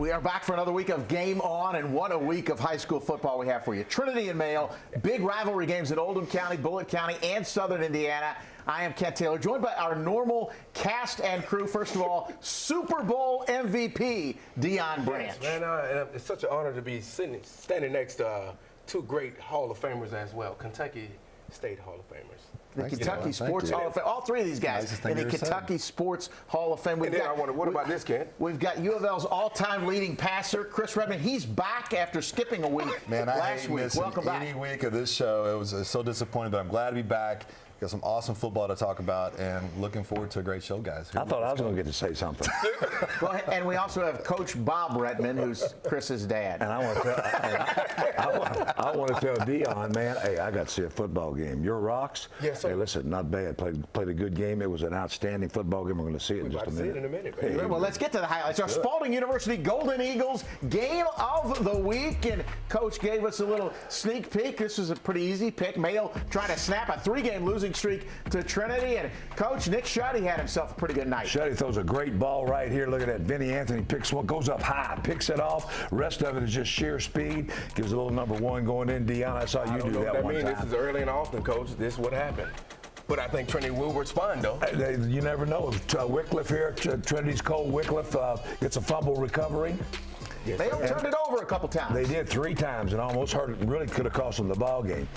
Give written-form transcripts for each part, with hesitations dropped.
We are back for another week of Game On, and what a week of high school football we have for you. Trinity and Male, big rivalry games in Oldham County, Bullitt County, and Southern Indiana. I am Kent Taylor, joined by our normal cast and crew. First of all, Super Bowl MVP, Deion Branch. Yes, man, it's such an honor to be standing next to two great Hall of Famers as well, Kentucky State Hall of Famers. The Kentucky Sports Hall of Fame. All three of these guys in the Kentucky Sports Hall of Fame. What about this, Ken? We've got U of L's all-time leading passer, Chris Redmond. He's back after skipping a week last week. Welcome back. Any week of this show, it was so disappointing, but I'm glad to be back. Got some awesome football to talk about, and looking forward to a great show, guys. I thought I was going to get to say something. Well, and we also have Coach Bob Redmond, who's Chris's dad. And I want to tell Deion, man, hey, I got to see a football game. Your Rocks? Yes, sir. Hey, listen, not bad. Played a good game. It was an outstanding football game. We're going to see it in just a minute. See it in a minute. Hey, well, let's get to the highlights. Our Spalding University Golden Eagles game of the week, and Coach gave us a little sneak peek. This was a pretty easy pick. Male trying to snap a 3-game losing streak to Trinity, and Coach Nick Shuddy had himself a pretty good night. Shuddy throws a great ball right here. Look at that. Vinny Anthony picks one, goes up high, picks it off. Rest of it is just sheer speed. Gives a little number one going in. Deion, I saw you do that one time. This is early and often, Coach. This is what happened. But I think Trinity will respond, though. You never know. Wycliffe here, Trinity's Cole Wycliffe gets a fumble recovery. Yes, they turned it over a couple times. They did 3 times and almost hurt it. Really could have cost them the ball game.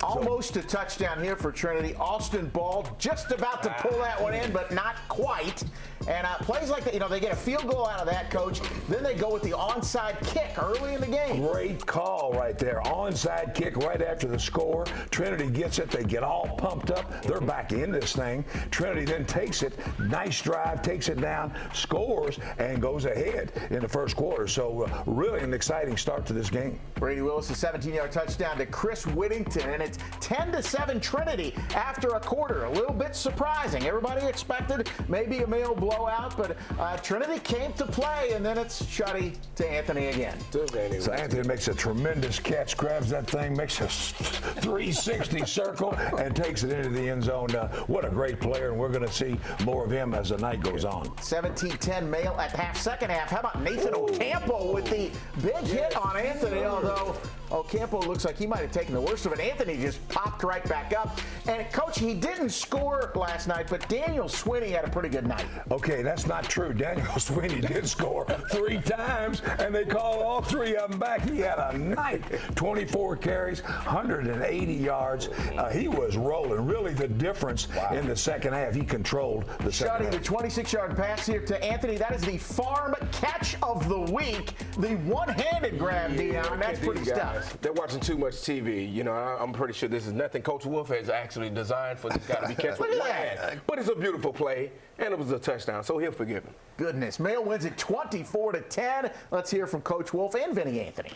Almost a touchdown here for Trinity. Austin Ball just about to pull that one in, but not quite. And plays like that, they get a field goal out of that, Coach. Then they go with the onside kick early in the game. Great call right there. Onside kick right after the score. Trinity gets it. They get all pumped up. They're back in this thing. Trinity then takes it. Nice drive, takes it down, scores, and goes ahead in the first quarter. So really an exciting start to this game. Brady Willis, a 17-yard touchdown to Chris Whittington, and it's 10-7 Trinity after a quarter. A little bit surprising. Everybody expected maybe a Male blowout, but Trinity came to play, and then it's Shuddy to Anthony again. So Anthony makes a tremendous catch, grabs that thing, makes a 360 circle, and takes it into the end zone. What a great player, and we're going to see more of him as the night goes on. 17-10 Male at second half. How about Nathan Ocampo with the big hit on Anthony, although Ocampo looks like he might have taken the worst of it. Anthony just popped right back up. And, Coach, he didn't score last night, but Daniel Swinney had a pretty good night. Okay, that's not true. Daniel Swinney did score 3 times, and they called all 3 of them back. He had a night. 24 carries, 180 yards. He was rolling. Really the difference in the second half. He controlled the second half. The 26-yard pass here to Anthony. That is the farm catch of the week. The one-handed grab, Deion. That's pretty stuff. They're watching too much TV. I'm pretty sure this is nothing Coach Wolf has actually designed for this guy to be catched with one hand. But it's a beautiful play, and it was a touchdown, so he'll forgive him. Goodness. Male wins it 24-10. Let's hear from Coach Wolf and Vinny Anthony.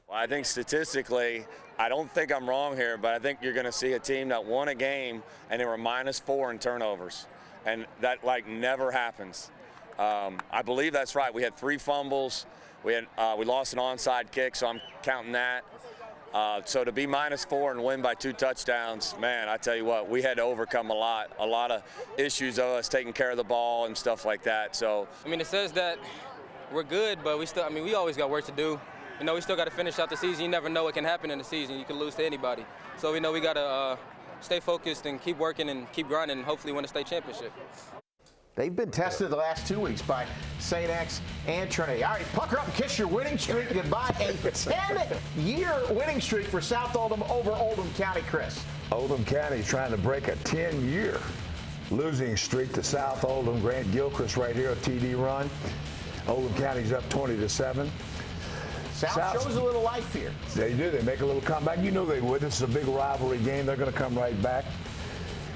Well, I think statistically, I don't think I'm wrong here, but I think you're going to see a team that won a game and they were -4 in turnovers. And that, never happens. I believe that's right. We had 3 fumbles. We lost an onside kick, so I'm counting that. So to be -4 and win by 2 touchdowns, man, I tell you what, we had to overcome a lot of issues of us taking care of the ball and stuff like that. So it says that we're good, but we always got work to do. We still got to finish out the season. You never know what can happen in the season. You can lose to anybody. So we know we got to stay focused and keep working and keep grinding and hopefully win a state championship. They've been tested the last 2 weeks by St. X and Trinity. All right, pucker up and kiss your winning streak goodbye. A 10-year winning streak for South Oldham over Oldham County, Chris. Oldham County is trying to break a 10-year losing streak to South Oldham. Grant Gilchrist right here, a TD run. Oldham County's up 20-7. South shows a little life here. They do. They make a little comeback. You know they would. This is a big rivalry game. They're going to come right back.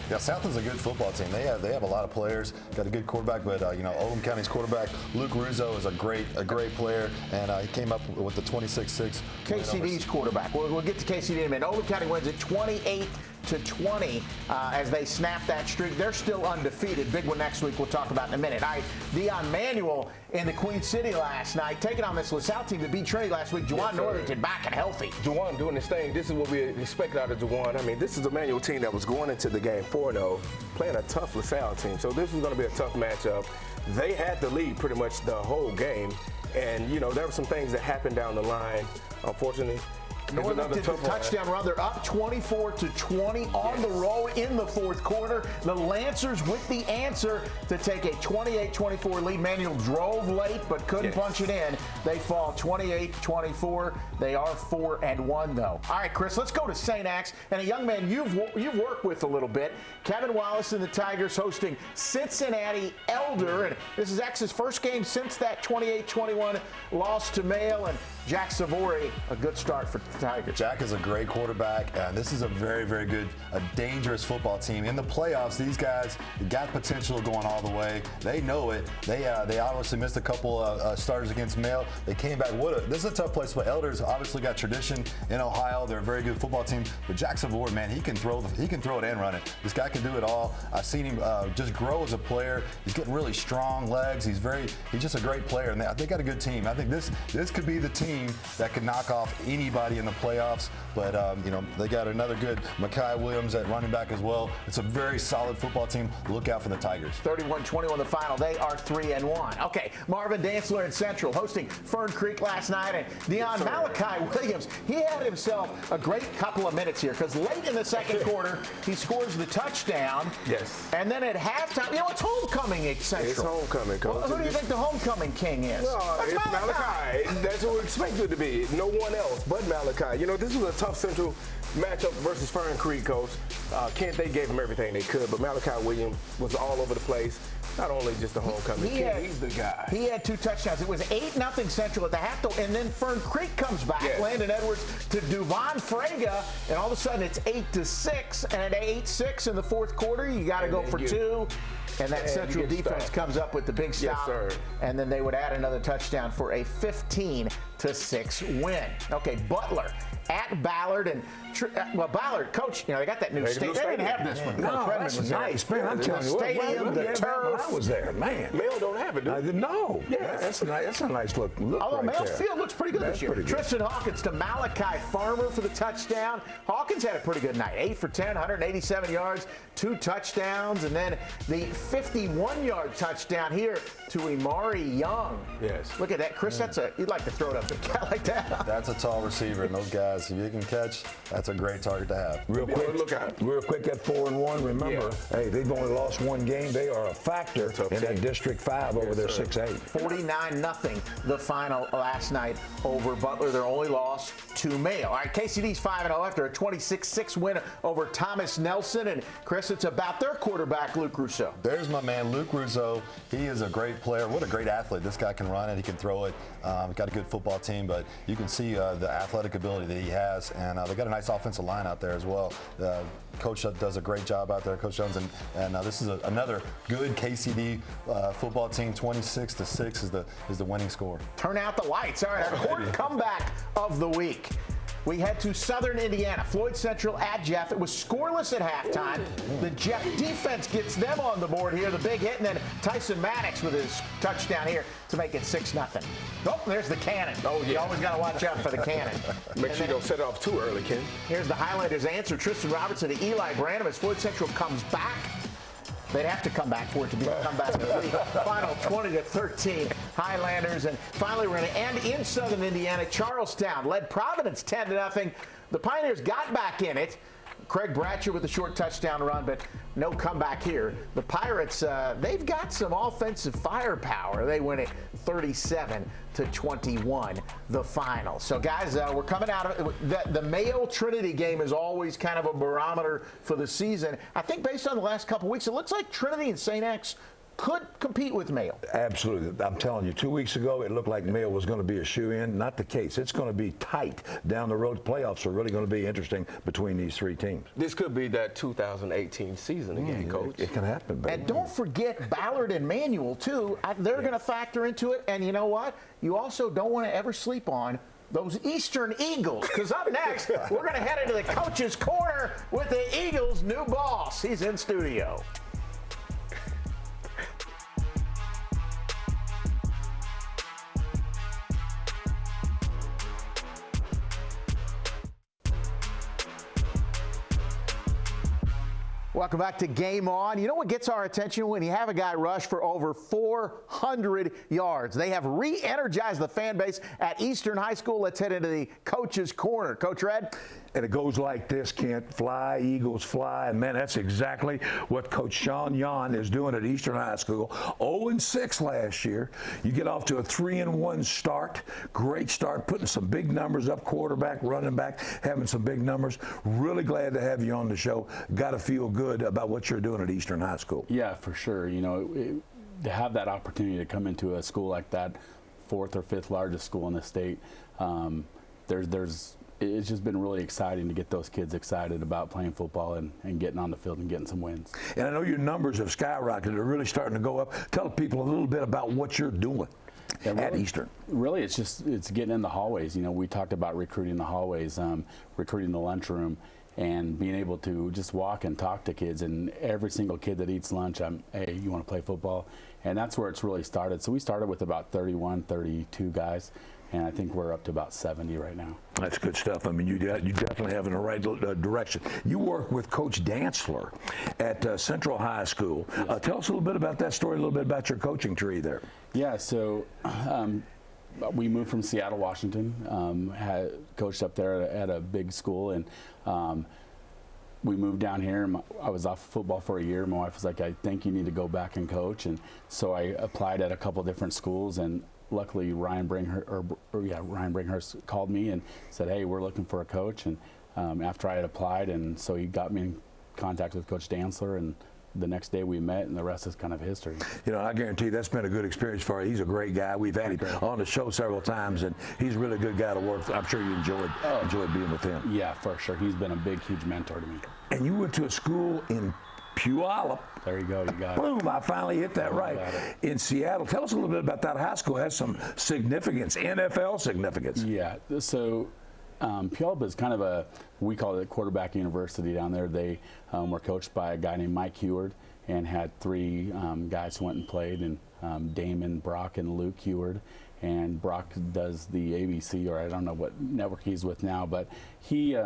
Yeah, South is a good football team. They have a lot of players, got a good quarterback, but Oldham County's quarterback Luke Rizzo is a great player, and he came up with the 26-6. KCD's quarterback. We'll get to KCD in a minute. Oldham County wins it 28 20 as they snap that streak. They're still undefeated. Big one next week we'll talk about in a minute. All right, Deion Manuel in the Queen City last night, taking on this LaSalle team that beat Trinity last week. Juwan Northington back and healthy. Juwan doing his thing. This is what we expect out of Juwan. I mean, this is a Manuel team that was going into the game 4-0, playing a tough LaSalle team. So this was going to be a tough matchup. They had the lead pretty much the whole game. And, you know, there were some things that happened down the line, unfortunately. Northington did the touchdown run. They're up 24-20 on the road in the fourth quarter. The Lancers with the answer to take a 28-24 lead. Manuel drove late but couldn't punch it in. They fall 28-24. They are 4-1 though. All right, Chris, let's go to St. X and a young man you've worked with a little bit. Kevin Wallace and the Tigers hosting Cincinnati Elder, and this is X's first game since that 28-21 loss to Mayo. And Jack Savory, a good start for the Tigers. Jack is a great quarterback, and this is a very, very good, dangerous football team. In the playoffs, these guys got potential going all the way. They know it. They obviously missed a couple starters against Mayo. They came back. This is a tough place, but Elders obviously got tradition in Ohio. They're a very good football team. But Jack Savory, man, he can throw it and run it. This guy can do it all. I've seen him just grow as a player. He's getting really strong legs. He's just a great player, and they got a good team. I think this could be the team that could knock off anybody in the playoffs, but they got another good Mekhi Williams at running back as well. It's a very solid football team. Look out for the Tigers. 31-21 the final. They are 3-1. Okay, Marvin Dantzler in Central hosting Fern Creek last night, and Malachi Williams, he had himself a great couple of minutes here because late in the second quarter he scores the touchdown. Yes. And then at halftime, it's homecoming at Central. It's homecoming, Coach. Well, who do you think the homecoming king is? It's Malachi. That's what we expect it to be. No one else but Malachi. This was a tough Central matchup versus Fern Creek, Coach. Kent, they gave him everything they could, but Malachi Williams was all over the place. Not only just the homecoming king, he's the guy. He had 2 touchdowns. It was 8-0 Central at the half, and then Fern Creek comes back. Yes. Landon Edwards to Duvon Frega, and all of a sudden it's 8-6, and at 8-6 in the fourth quarter, you got to go for 2. And that Central defense comes up with the big stop. Yes, sir. And then they would add another touchdown for a 15-6 win. Okay, Butler at Ballard, and Ballard, coach, they got that new stadium. They didn't have this one. No, that's nice, man. I'm telling you, stadium, the turf. I was there, man. Mail don't have it, do no. Yeah, that's a nice look. Although right Mail's field looks pretty good this year. Tristan Hawkins to Malachi Farmer for the touchdown. Hawkins had a pretty good night. 8 for 10, 187 yards, 2 touchdowns, and then the 51-yard touchdown here to Imari Young. Yes. Look at that, Chris. You'd like to throw it up to a guy like that. That's a tall receiver, and those guys, if you can catch, that's a great target to have. Real quick at 4-1. Remember, hey, they've only lost 1 game. They are a factor in that District 5 over their 6-8. 49-0 the final last night over Butler. Their only loss to Mayo. All right, KCD's 5-0 after a 26-6 win over Thomas Nelson. And Chris, it's about their quarterback, Luke Rousseau. There's my man, Luke Rousseau. He is a great player. What a great athlete. This guy can run it. He can throw it. Got a good football team, but you can see the athletic ability that he has. And they got a nice offensive line out there as well. Coach does a great job out there, Coach Jones, and this is another good KCD football team. 26-6 is the winning score. Turn out the lights. All right, our court comeback of the week. We head to Southern Indiana. Floyd Central at Jeff. It was scoreless at halftime. The Jeff defense gets them on the board here. The big hit, and then Tyson Maddox with his touchdown here to make it 6-0. Oh, there's the cannon. Oh, yeah. You always got to watch out for the cannon. Make sure you don't set it off too early, Ken. Here's the Highlanders' answer. Tristan Robertson to Eli Branham as Floyd Central comes back. They'd have to come back for it to be a comeback of the week. Final 20-13 Highlanders. And finally, we're going to end in Southern Indiana. Charlestown led Providence 10-0. The Pioneers got back in it. Craig Bratcher with a short touchdown run, but no comeback here. The Pirates, they've got some offensive firepower. They win it 37-21, the final. So, guys, we're coming out of it. The Mayo Trinity game is always kind of a barometer for the season. I think based on the last couple weeks, it looks like Trinity and St. X could compete with Mayo. Absolutely. I'm telling you, 2 weeks ago, it looked like Mayo was going to be a shoe-in. Not the case. It's going to be tight down the road. Playoffs are really going to be interesting between these 3 teams. This could be that 2018 season again, Coach. It can happen, baby. And don't forget Ballard and Manuel, too. They're going to factor into it. And you know what? You also don't want to ever sleep on those Eastern Eagles. Because up next, we're going to head into the coach's corner with the Eagles' new boss. He's in studio. Welcome back to Game On. You know what gets our attention? When you have a guy rush for over 400 yards. They have re-energized the fan base at Eastern High School. Let's head into the coach's corner. Coach Red? And it goes like this, Kent. Fly, Eagles, fly. And, man, that's exactly what Coach Sean Yon is doing at Eastern High School. 0-6 last year. You get off to a 3-1 start. Great start, putting some big numbers up, quarterback, running back, having some big numbers. Really glad to have you on the show. Got to feel good about what you're doing at Eastern High School. Yeah, for sure. You know, to have that opportunity to come into a school like that, 4th or 5th largest school in the state, it's just been really exciting to get those kids excited about playing football and getting on the field and getting some wins. And I know your numbers have skyrocketed. They're really starting to go up. Tell people a little bit about what you're doing at Eastern. Really, it's getting in the hallways. You know, we talked about recruiting the hallways, recruiting the lunchroom, and being able to just walk and talk to kids. And every single kid that eats lunch, hey, you want to play football? And that's where it's really started. So we started with about 31, 32 guys. And I think we're up to about 70 right now. That's good stuff. I mean, you definitely have in the right direction. You work with Coach Dantzler at Central High School. Yes. Tell us a little bit about that story, a little bit about your coaching tree there. Yeah, so we moved from Seattle, Washington, had coached up there at a big school, and we moved down here. I was off football for a year. My wife was like, I think you need to go back and coach. And so I applied at a couple different schools, and luckily Ryan Bringhurst called me and said, hey, we're looking for a coach. And after I had applied, and so he got me in contact with Coach Dantzler, and the next day we met, and the rest is kind of history. You know, I guarantee that's been a good experience for you. He's a great guy. We've had him on the show several times, and he's a really good guy to work with. I'm sure you enjoyed being with him. Yeah, for sure. He's been a big, huge mentor to me. And you went to a school in Puyallup. There you go. You got it. Boom, I finally hit that right. In Seattle. Tell us a little bit about that high school. It has some significance, NFL significance. Yeah, so Puyallup is kind of we call it quarterback university down there. They were coached by a guy named Mike Heward and had 3 guys who went and played, and Damon, Brock, and Luke Heward. And Brock does the ABC, or I don't know what network he's with now, but he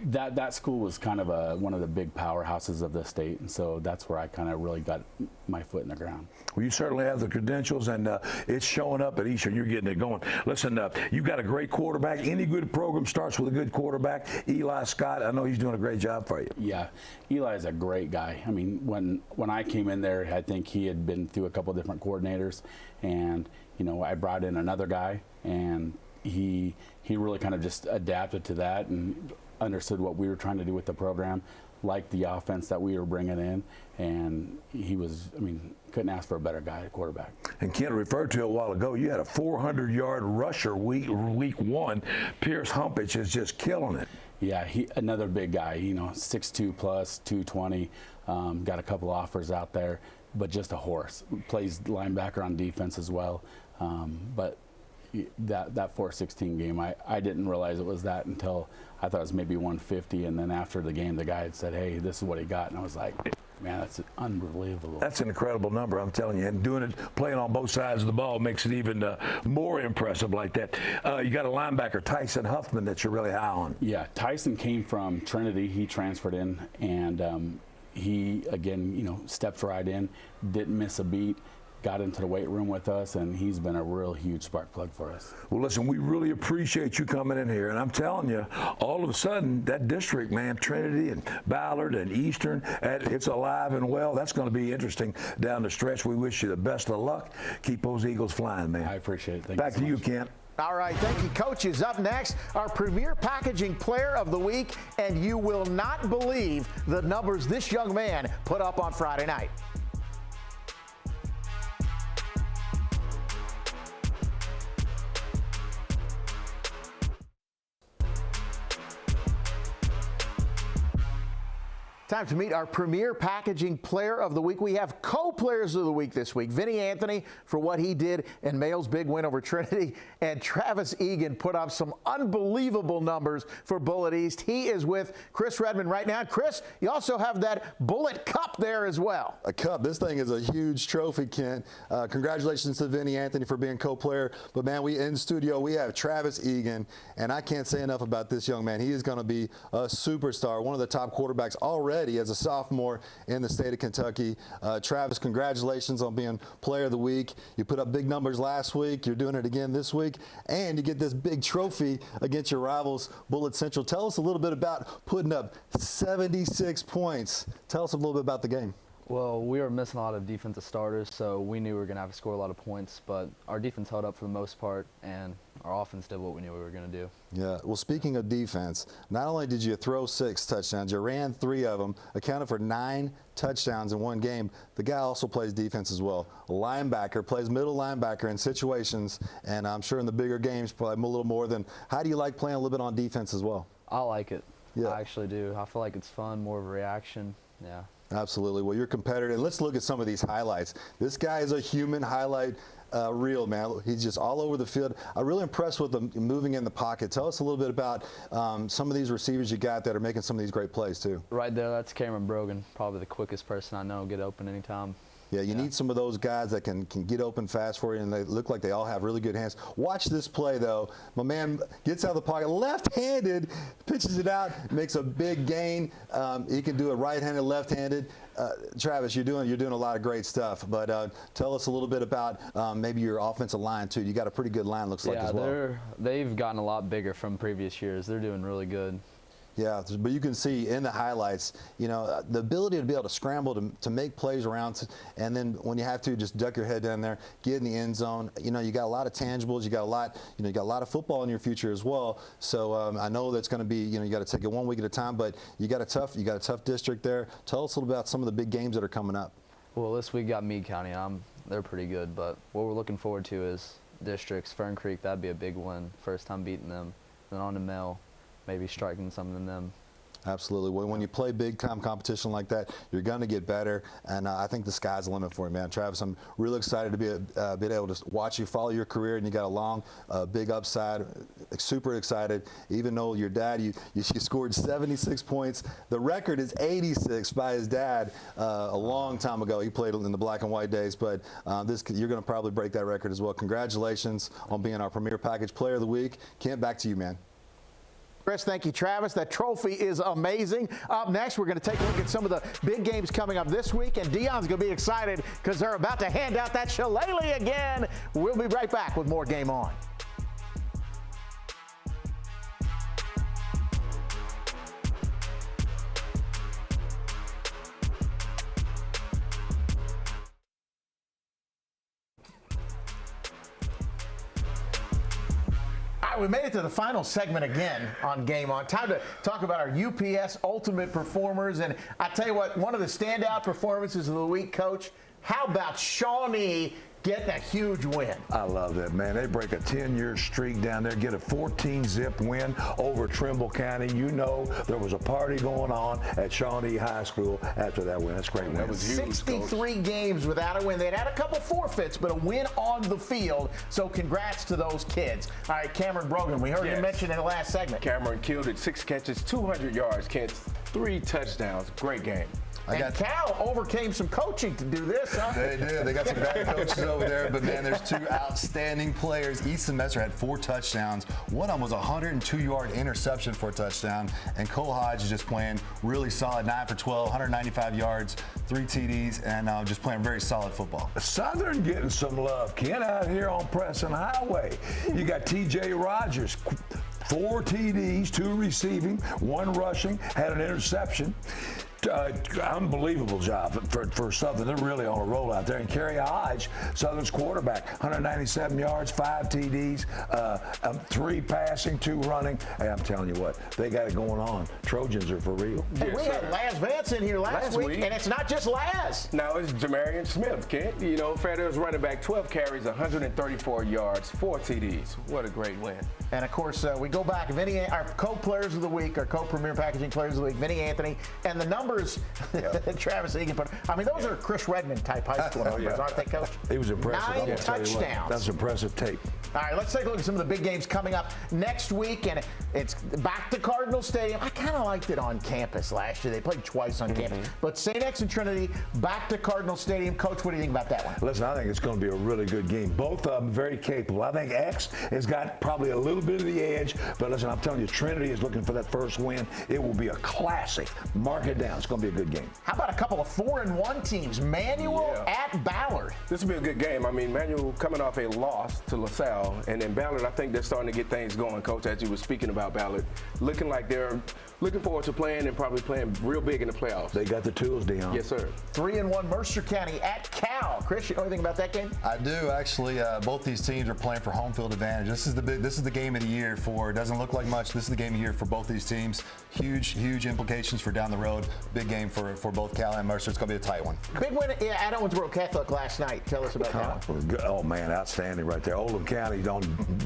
that school was kind of one of the big powerhouses of the state, and so that's where I kind of really got my foot in the ground. Well, you certainly have the credentials, and it's showing up at Eastern. You're getting it going. Listen, you've got a great quarterback. Any good program starts with a good quarterback. Eli Scott, I know he's doing a great job for you. Yeah, Eli's a great guy. I mean, when I came in there, I think he had been through a couple different coordinators, and you know, I brought in another guy, and he really kind of just adapted to that and understood what we were trying to do with the program, liked the offense that we were bringing in, and he was, I mean, couldn't ask for a better guy at quarterback. And Kent referred to it a while ago, you had a 400-yard rusher week 1. Pierce Humpage is just killing it. Yeah, another big guy, you know, 6'2 plus, 220, got a couple offers out there, but just a horse. Plays linebacker on defense as well, but that 4-16 game, I didn't realize it was that until I thought it was maybe 150, and then after the game, the guy had said, hey, this is what he got, and I was like, man, that's unbelievable. That's an incredible number, I'm telling you, and playing on both sides of the ball makes it even more impressive like that. You got a linebacker, Tyson Huffman, that you're really high on. Yeah, Tyson came from Trinity. He transferred in, and he, again, you know, stepped right in, didn't miss a beat, got into the weight room with us, and he's been a real huge spark plug for us. Well, listen, we really appreciate you coming in here, and I'm telling you, all of a sudden, that district, man, Trinity and Ballard and Eastern, it's alive and well. That's going to be interesting down the stretch. We wish you the best of luck. Keep those Eagles flying, man. I appreciate it. Thank Back you so to you, much. Kent. All right, thank you, coaches. Up next, our premier packaging player of the week, and you will not believe the numbers this young man put up on Friday night. Time to meet our Premier Packaging Player of the Week. We have co-players of the week this week. Vinny Anthony for what he did in Mail's big win over Trinity, and Travis Egan put up some unbelievable numbers for Bullet East. He is with Chris Redmond right now. Chris, you also have that Bullet Cup there as well. A cup. This thing is a huge trophy, Kent. Congratulations to Vinny Anthony for being co-player. But, man, we in studio, we have Travis Egan, and I can't say enough about this young man. He is going to be a superstar, one of the top quarterbacks already as a sophomore in the state of Kentucky. Travis, congratulations on being Player of the Week. You put up big numbers last week. You're doing it again this week. And you get this big trophy against your rivals, Bullet Central. Tell us a little bit about putting up 76 points. Tell us a little bit about the game. Well, we were missing a lot of defensive starters, so we knew we were going to have to score a lot of points, but our defense held up for the most part, and our offense did what we knew we were going to do. Yeah, well, speaking of defense, not only did you throw 6 touchdowns, you ran 3 of them, accounted for 9 touchdowns in one game. The guy also plays defense as well. Linebacker, plays middle linebacker in situations, and I'm sure in the bigger games, probably a little more than. How do you like playing a little bit on defense as well? I like it. Yeah. I actually do. I feel like it's fun, more of a reaction. Yeah. Absolutely. Well, you're competitive. And let's look at some of these highlights. This guy is a human highlight reel, man. He's just all over the field. I'm really impressed with him moving in the pocket. Tell us a little bit about some of these receivers you got that are making some of these great plays, too. Right there, that's Cameron Brogan, probably the quickest person I know, get open anytime. Yeah, you need some of those guys that can get open fast for you, and they look like they all have really good hands. Watch this play, though. My man gets out of the pocket, left-handed, pitches it out, makes a big gain. He can do it right-handed, left-handed. Travis, you're doing a lot of great stuff, but tell us a little bit about maybe your offensive line, too. You got a pretty good line, looks like, as well. Yeah, they've gotten a lot bigger from previous years. They're doing really good. Yeah, but you can see in the highlights, you know, the ability to be able to scramble to make plays around, and then when you have to, just duck your head down there, get in the end zone. You know, you got a lot of tangibles, you got a lot, you got a lot of football in your future as well. So I know that's going to be, you got to take it one week at a time, but you got a tough district there. Tell us a little about some of the big games that are coming up. Well, this week got Meade County. They're pretty good, but what we're looking forward to is districts. Fern Creek, that'd be a big win. First time beating them. Then on to Mel. Maybe striking something in them. Absolutely. Well, when you play big-time competition like that, you're going to get better, and I think the sky's the limit for you, man. Travis, I'm really excited to be able to watch you follow your career, and you got a long, big upside. Super excited. Even though your dad, you scored 76 points. The record is 86 by his dad a long time ago. He played in the black and white days, but you're going to probably break that record as well. Congratulations on being our Premier Package Player of the Week. Kent, back to you, man. Chris, thank you, Travis. That trophy is amazing. Up next, we're going to take a look at some of the big games coming up this week, and Dion's going to be excited because they're about to hand out that shillelagh again. We'll be right back with more Game On. We made it to the final segment again on Game On. Time to talk about our UPS Ultimate Performers. And I tell you what, one of the standout performances of the week, Coach, how about Shawnee getting a huge win? I love that, man. They break a 10-year streak down there, get a 14-zip win over Trimble County. You know there was a party going on at Shawnee High School after that win. That's a great win. That was huge, 63 games without a win. They'd had a couple forfeits, but a win on the field. So congrats to those kids. All right, Cameron Brogan, we heard you mention in the last segment. Cameron killed it. 6 catches, 200 yards, Kent, 3 touchdowns. Great game. And Cal overcame some coaching to do this, huh? They did. They got some bad coaches over there, but, man, there's 2 outstanding players. Each semester had 4 touchdowns. One of them was a 102-yard interception for a touchdown, and Cole Hodge is just playing really solid, 9 for 12, 195 yards, 3 TDs, and just playing very solid football. Southern getting some love. Ken out here on Preston Highway. You got T.J. Rogers. 4 TDs, 2 receiving, 1 rushing, had an interception. Unbelievable job for Southern. They're really on a roll out there. And Kerry Hodge, Southern's quarterback, 197 yards, 5 TDs, 3 passing, 2 running. Hey, I'm telling you what, they got it going on. Trojans are for real. Yes, we had Laz Vance in here last week, and it's not just Laz. Now it's Jamarian Smith, Kent. You know, Federer's running back, 12 carries, 134 yards, 4 TDs. What a great win. And, of course, we go back. Vinny, our co-players of the week, our co-premier packaging players of the week, Vinny Anthony, and the number numbers that Travis Egan put. I mean, those are Chris Redmond type high school numbers, aren't they, Coach? He was impressive. 9 I'm gonna tell you what, touchdowns. that's impressive tape. All right, let's take a look at some of the big games coming up next week, and it's back to Cardinal Stadium. I kind of liked it on campus last year. They played twice on campus. But St. X and Trinity back to Cardinal Stadium. Coach, what do you think about that one? Listen, I think it's going to be a really good game. Both of them very capable. I think X has got probably a little bit of the edge, but listen, I'm telling you, Trinity is looking for that first win. It will be a classic. Mark it down. It's going to be a good game. How about a couple of 4-1 teams? Manual at Ballard. This will be a good game. I mean, Manual coming off a loss to LaSalle, and then Ballard, I think they're starting to get things going, Coach, as you were speaking about Ballard. Looking like they're looking forward to playing and probably playing real big in the playoffs. They got the tools, Dion. Yes, sir. 3-1 Mercer County at Cal. Chris, you know anything about that game? I do actually. Both these teams are playing for home field advantage. This is the game of the year for. It doesn't look like much. This is the game of the year for both these teams. Huge implications for down the road. Big game for both Cal and Mercer. It's going to be a tight one. Big win at Owensboro Catholic last night. Tell us about that one. Oh, man, outstanding right there. Oldham County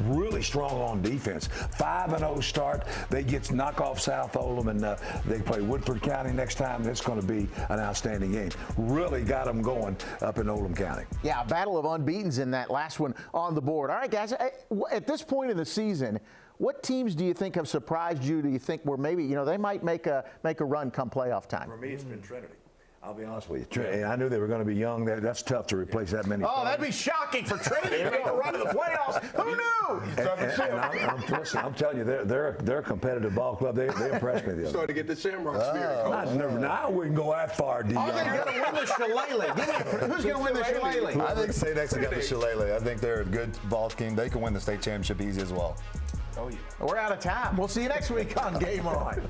really strong on defense. 5-0 start. They get knock off South Oldham, and they play Woodford County next time. It's going to be an outstanding game. Really got them going up in Oldham County. Yeah, a battle of unbeatens in that last one on the board. All right, guys, at this point in the season, what teams do you think have surprised you? Do you think were maybe, they might make a run come playoff time? For me, it's been Trinity. I'll be honest with you. And I knew they were going to be young. That's tough to replace that many. Oh, that'd be shocking for Trinity to make a run to the playoffs. Who knew? I'm telling you, they're a competitive ball club. They impressed me the other. Starting to get the Shamrock spirit, Coach. I wouldn't go that far, Dion. Are they going to win the Shillelagh? Who's going to win the Shillelagh? I think St. X has got the Shillelagh. I think they're a good ball team. They can win the state championship easy as well. Oh, yeah. We're out of time. We'll see you next week on Game On.